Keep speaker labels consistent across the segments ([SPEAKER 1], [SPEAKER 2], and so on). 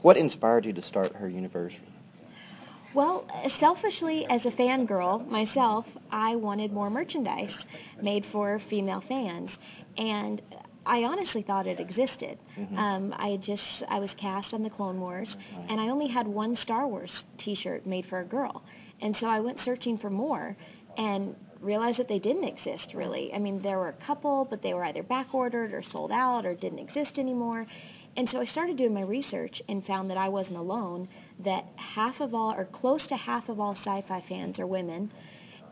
[SPEAKER 1] What inspired you to start her universe?
[SPEAKER 2] Well, selfishly, as a fangirl myself, I wanted more merchandise made for female fans, and I honestly thought it existed. I was cast on the Clone Wars, and I only had one Star Wars T-shirt made for a girl, and so I went searching for more, and realized that they didn't exist really. I mean, there were a couple, but they were either back ordered or sold out or didn't exist anymore. And so I started doing my research and found that I wasn't alone, that half of all, or close to half of all sci-fi fans are women,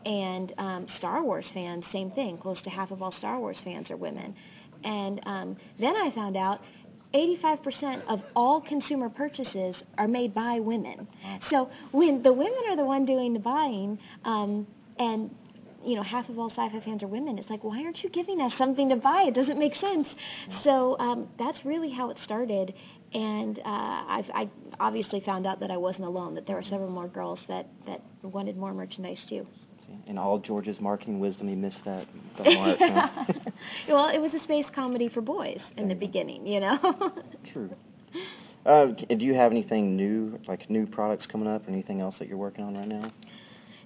[SPEAKER 2] and Star Wars fans, same thing, close to half of all Star Wars fans are women. And then I found out 85% of all consumer purchases are made by women. So when the women are the one doing the buying, and you know, half of all sci-fi fans are women, it's like, why aren't you giving us something to buy? It doesn't make sense. So that's really how it started, and I obviously found out that I wasn't alone, that there were several more girls that wanted more merchandise too.
[SPEAKER 1] In all George's marketing wisdom, he missed that mark. Huh?
[SPEAKER 2] Well, it was a space comedy for boys in the beginning, you know.
[SPEAKER 1] True. Do you have anything new, like new products coming up, or anything else that you're working on right now?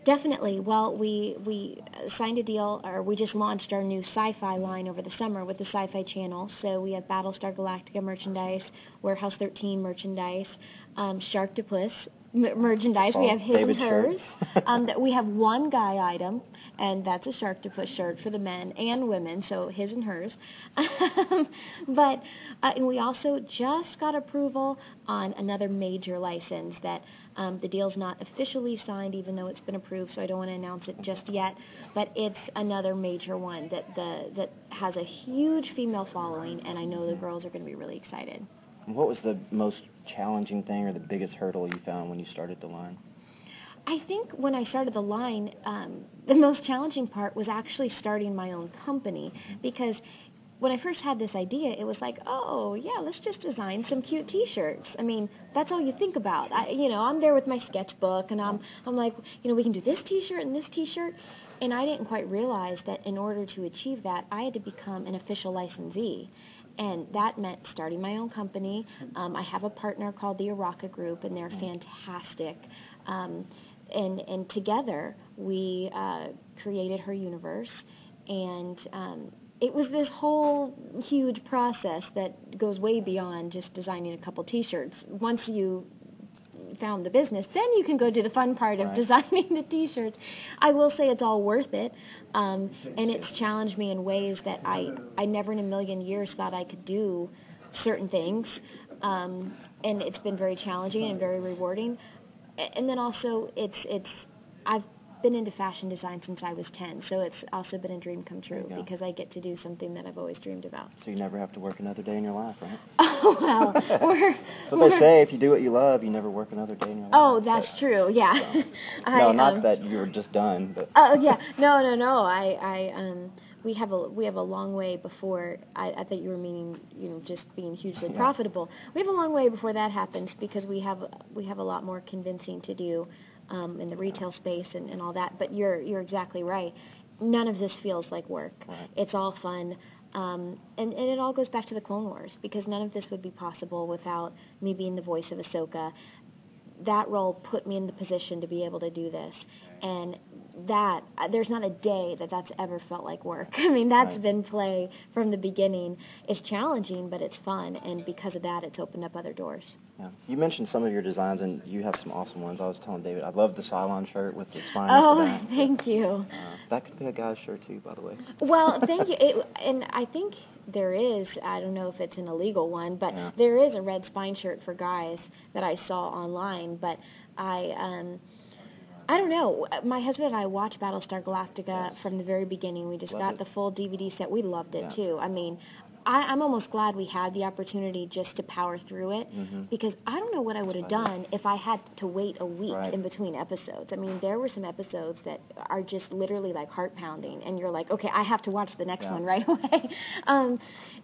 [SPEAKER 2] Definitely. Well, we signed a deal, or we just launched our new sci-fi line over the summer with the Sci-Fi Channel. So we have Battlestar Galactica merchandise, Warehouse 13 merchandise, Sharktopus merchandise. We have his
[SPEAKER 1] David
[SPEAKER 2] and hers. We have one guy item, and that's a Sharktopus shirt for the men and women, so his and hers. But we also just got approval on another major license that the deal's not officially signed, even though it's been approved, so I don't want to announce it just yet. But it's another major one that has a huge female following, and I know the girls are going to be really excited.
[SPEAKER 1] What was the most challenging thing or the biggest hurdle you found when you started the line?
[SPEAKER 2] I think when I started the line, the most challenging part was actually starting my own company, because when I first had this idea, it was like, oh, yeah, let's just design some cute T-shirts. I mean, that's all you think about. I'm there with my sketchbook, and I'm like, we can do this T-shirt and this T-shirt. And I didn't quite realize that in order to achieve that, I had to become an official licensee. And that meant starting my own company. I have a partner called the Araka Group, and they're fantastic. And together, we created her universe, and it was this whole huge process that goes way beyond just designing a couple T-shirts. Once you found the business, then you can go do the fun part of designing the T-shirts. I will say it's all worth it, and it's challenged me in ways that I never in a million years thought I could do certain things, and it's been very challenging and very rewarding. And then also, I've been into fashion design since I was 10, so it's also been a dream come true because I get to do something that I've always dreamed about.
[SPEAKER 1] So you never have to work another day in your life, right?
[SPEAKER 2] Oh, well.
[SPEAKER 1] But they say if you do what you love, you never work another day in your life.
[SPEAKER 2] Oh, that's true, yeah.
[SPEAKER 1] So, no, not that you were just done. But.
[SPEAKER 2] Oh, yeah. No. We have a long way before. I thought you were meaning, just being hugely profitable. We have a long way before that happens because we have a lot more convincing to do in the retail space and all that. But you're exactly right. None of this feels like work.
[SPEAKER 1] Right.
[SPEAKER 2] It's all fun. And it all goes back to the Clone Wars, because none of this would be possible without me being the voice of Ahsoka. That role put me in the position to be able to do this. And there's not a day that's ever felt like work. I mean, that's been play from the beginning. It's challenging, but it's fun, and because of that, it's opened up other doors. Yeah.
[SPEAKER 1] You mentioned some of your designs, and you have some awesome ones. I was telling David, I love the Cylon shirt with the spine.
[SPEAKER 2] Oh, thank you.
[SPEAKER 1] That could be a guy's shirt, too, by the way.
[SPEAKER 2] Well, thank you. And I think there is, I don't know if it's an illegal one, but there is a red spine shirt for guys that I saw online, but I don't know. My husband and I watched Battlestar Galactica from the very beginning. We just got the full DVD set. We loved it, too. I mean, I'm almost glad we had the opportunity just to power through it, because I don't know what I would have done if I had to wait a week in between episodes. I mean, there were some episodes that are just literally like heart-pounding, and you're like, okay, I have to watch the next one right away.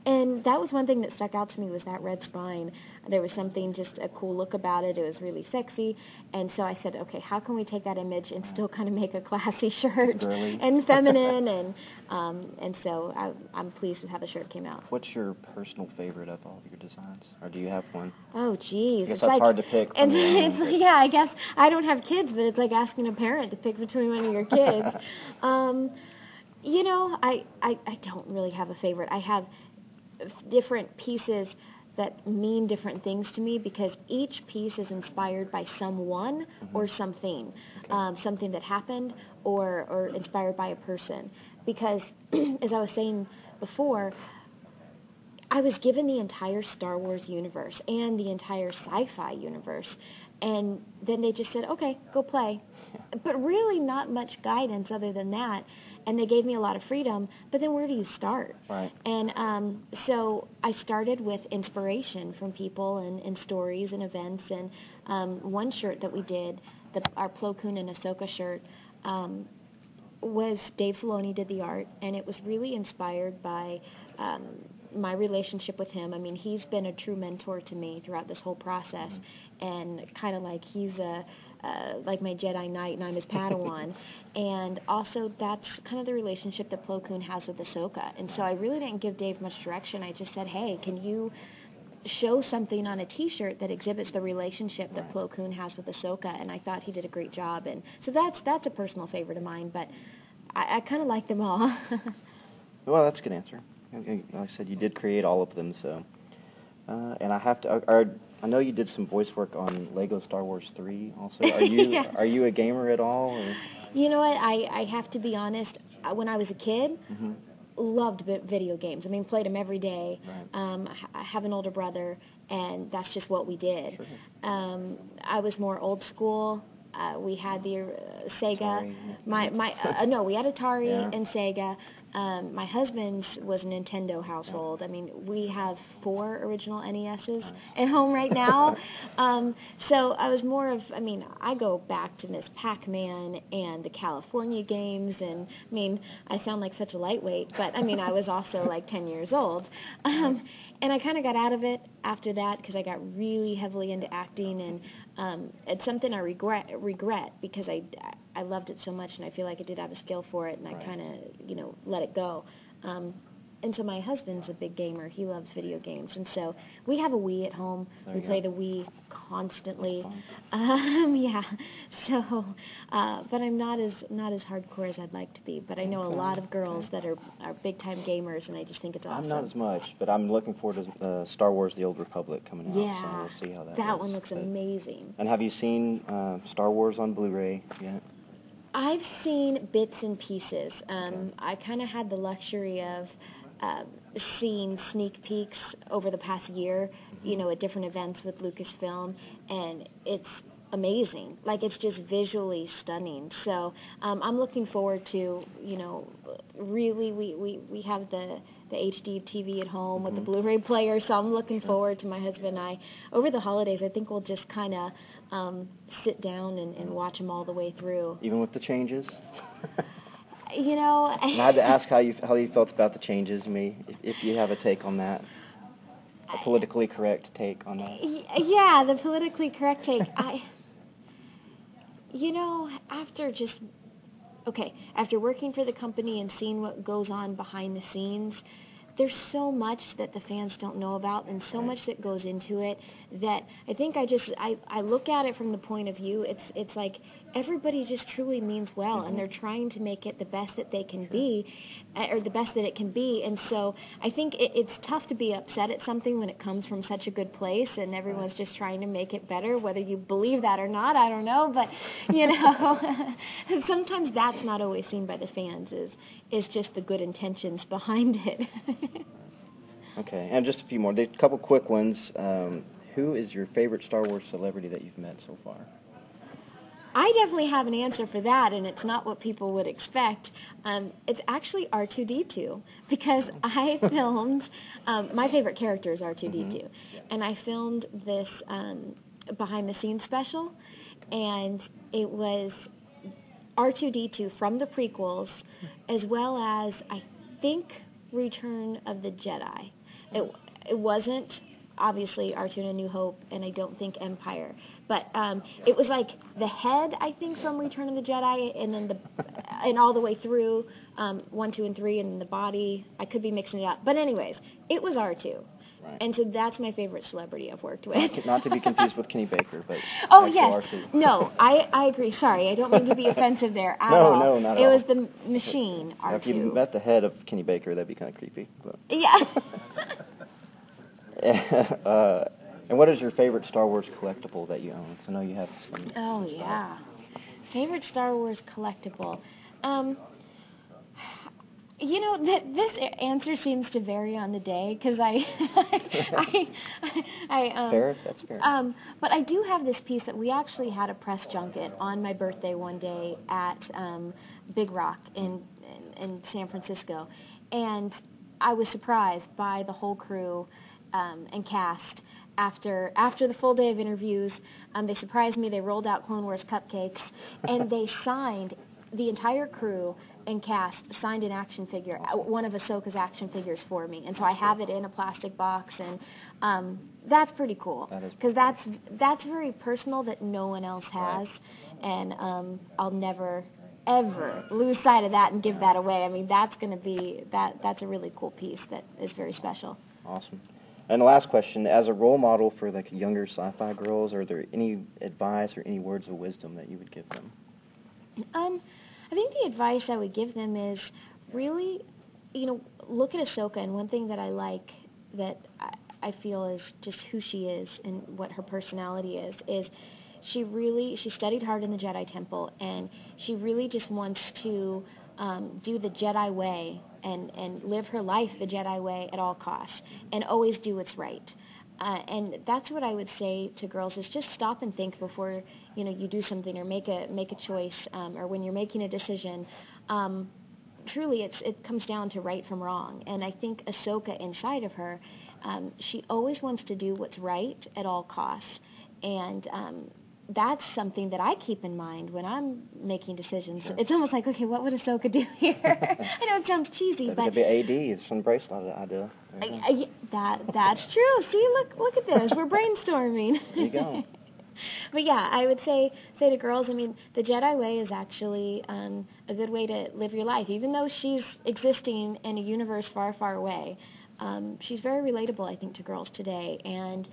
[SPEAKER 2] And that was one thing that stuck out to me, was that red spine. There was something, just a cool look about it. It was really sexy. And so I said, okay, how can we take that image and still kind of make a classy shirt and feminine? And so I'm pleased with how the shirt came out.
[SPEAKER 1] what's your personal favorite of all of your designs? Or do you have one?
[SPEAKER 2] Oh, geez.
[SPEAKER 1] I guess that's hard to pick. From
[SPEAKER 2] Yeah, I guess I don't have kids, but it's like asking a parent to pick between one of your kids. You know, I don't really have a favorite. I have different pieces that mean different things to me because each piece is inspired by someone or something, something that happened or inspired by a person. Because, as I was saying before, I was given the entire Star Wars universe and the entire sci-fi universe, and then they just said, okay, go play. But really not much guidance other than that, and they gave me a lot of freedom, but then where do you start?
[SPEAKER 1] Right.
[SPEAKER 2] And so I started with inspiration from people and stories and events, and one shirt that we did, our Plo Koon and Ahsoka shirt, was Dave Filoni did the art, and it was really inspired by my relationship with him. I mean, he's been a true mentor to me throughout this whole process, and kind of like he's like my Jedi Knight and I'm his Padawan. And also that's kind of the relationship that Plo Koon has with Ahsoka. And so I really didn't give Dave much direction. I just said, hey, can you show something on a T-shirt that exhibits the relationship that Plo Koon has with Ahsoka? And I thought he did a great job. And so that's a personal favorite of mine, but I kind of like them all.
[SPEAKER 1] Well, that's a good answer. Like I said, you did create all of them, so. And I have to. I know you did some voice work on Lego Star Wars 3 also. Are you
[SPEAKER 2] Yeah.
[SPEAKER 1] Are you a gamer at all? Or?
[SPEAKER 2] You know what? I have to be honest. When I was a kid, loved video games. I mean, played them every day.
[SPEAKER 1] Right.
[SPEAKER 2] I have an older brother, and that's just what we did.
[SPEAKER 1] Sure.
[SPEAKER 2] I was more old school. We had the Sega.
[SPEAKER 1] Atari.
[SPEAKER 2] No, we had Atari
[SPEAKER 1] Yeah.
[SPEAKER 2] and Sega. My husband's was a Nintendo household. I mean, we have 4 original NESs at home right now. So I was more of, I mean, I go back to Miss Pac-Man and the California games, and I mean, I sound like such a lightweight, but I mean, I was also like 10 years old. And I kind of got out of it after that because I got really heavily into acting, and it's something I regret because I loved it so much, and I feel like I did have a skill for it, and I kind of, let it go. And so my husband's a big gamer. He loves video games. And so we have a Wii at home. We play the Wii constantly. Yeah. So, but I'm not as hardcore as I'd like to be. But I know a lot of girls that are big-time gamers, and I just think it's awesome.
[SPEAKER 1] I'm not as much, but I'm looking forward to Star Wars The Old Republic coming out.
[SPEAKER 2] Yeah.
[SPEAKER 1] So we'll see how that
[SPEAKER 2] That
[SPEAKER 1] goes.
[SPEAKER 2] one looks amazing.
[SPEAKER 1] And have you seen Star Wars on Blu-ray yet?
[SPEAKER 2] I've seen bits and pieces. I kind of had the luxury of seeing sneak peeks over the past year, at different events with Lucasfilm, and it's amazing. Like, it's just visually stunning. So I'm looking forward to, really, we have the HD TV at home with the Blu-ray player, so I'm looking forward to my husband and I. Over the holidays, I think we'll just kind of sit down and watch them all the way through.
[SPEAKER 1] Even with the changes?
[SPEAKER 2] And
[SPEAKER 1] I had to ask how you felt about the changes, if you have a take on that. A politically correct take on that.
[SPEAKER 2] Yeah, the politically correct take. After working for the company and seeing what goes on behind the scenes, there's so much that the fans don't know about and so much that goes into it that I think I look at it from the point of view, it's like everybody just truly means well, and they're trying to make it the best that they can be, or the best that it can be. And so I think it's tough to be upset at something when it comes from such a good place and everyone's just trying to make it better. Whether you believe that or not, I don't know, but sometimes that's not always seen by the fans, is just the good intentions behind it.
[SPEAKER 1] Okay, and just a few more. There's a couple quick ones. Who is your favorite Star Wars celebrity that you've met so far?
[SPEAKER 2] I definitely have an answer for that, and it's not what people would expect. It's actually R2-D2, because I filmed, my favorite character is R2-D2, and I filmed this behind-the-scenes special, and it was R2-D2 from the prequels, as well as, I think, Return of the Jedi. It wasn't obviously R2 in A New Hope, and I don't think Empire, but it was like the head, I think, from Return of the Jedi, and then and all the way through 1, 2, and 3 in the body. I could be mixing it up. But anyways, it was R2.
[SPEAKER 1] Right.
[SPEAKER 2] And so that's my favorite celebrity I've worked with.
[SPEAKER 1] Not to be confused with Kenny Baker, but
[SPEAKER 2] oh yes,
[SPEAKER 1] R2.
[SPEAKER 2] no, I agree. Sorry, I don't mean to be offensive there at
[SPEAKER 1] no,
[SPEAKER 2] all.
[SPEAKER 1] No, not at
[SPEAKER 2] all.
[SPEAKER 1] all.
[SPEAKER 2] It was the machine R2.
[SPEAKER 1] If you met the head of Kenny Baker, that'd be kind of creepy. But.
[SPEAKER 2] Yeah.
[SPEAKER 1] And what is your favorite Star Wars collectible that you own? 'Cause I know you have some.
[SPEAKER 2] Oh
[SPEAKER 1] some
[SPEAKER 2] yeah, favorite Star Wars collectible. You know, this answer seems to vary on the day because
[SPEAKER 1] fair, that's fair.
[SPEAKER 2] But I do have this piece that we actually had a press junket on my birthday one day at Big Rock in San Francisco, and I was surprised by the whole crew and cast. After the full day of interviews, they surprised me. They rolled out Clone Wars cupcakes, and they signed. The entire crew and cast signed an action figure, one of Ahsoka's action figures for me, and so I have it in a plastic box, and that's pretty cool because that's very personal that no one else has, and I'll never ever lose sight of that and give that away. I mean, that's a really cool piece that is very special.
[SPEAKER 1] Awesome. And the last question, as a role model for like younger sci-fi girls, are there any advice or any words of wisdom that you would give them?
[SPEAKER 2] I think the advice I would give them is really, look at Ahsoka, and one thing that I like that I feel is just who she is and what her personality is she studied hard in the Jedi Temple, and she really just wants to do the Jedi way and live her life the Jedi way at all costs and always do what's right. And that's what I would say to girls is just stop and think before you do something or make a choice, or when you're making a decision. Truly, it comes down to right from wrong. And I think Ahsoka inside of her, she always wants to do what's right at all costs. And that's something that I keep in mind when I'm making decisions. Sure. It's almost like, okay, what would Ahsoka do here? I know it sounds cheesy, but
[SPEAKER 1] it could be AD. It's some bracelet idea.
[SPEAKER 2] That's true. See, look at this. We're brainstorming.
[SPEAKER 1] There you go.
[SPEAKER 2] But yeah, I would say to girls, I mean, the Jedi way is actually a good way to live your life. Even though she's existing in a universe far, far away, she's very relatable, I think, to girls today. And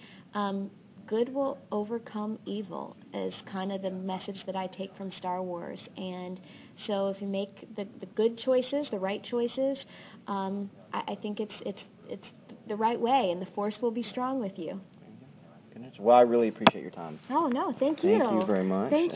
[SPEAKER 2] good will overcome evil is kind of the message that I take from Star Wars. And so if you make the good choices, the right choices, I think it's the right way, and the Force will be strong with you.
[SPEAKER 1] Well, I really appreciate your time.
[SPEAKER 2] Oh, no, thank you.
[SPEAKER 1] Thank you very much.
[SPEAKER 2] Thank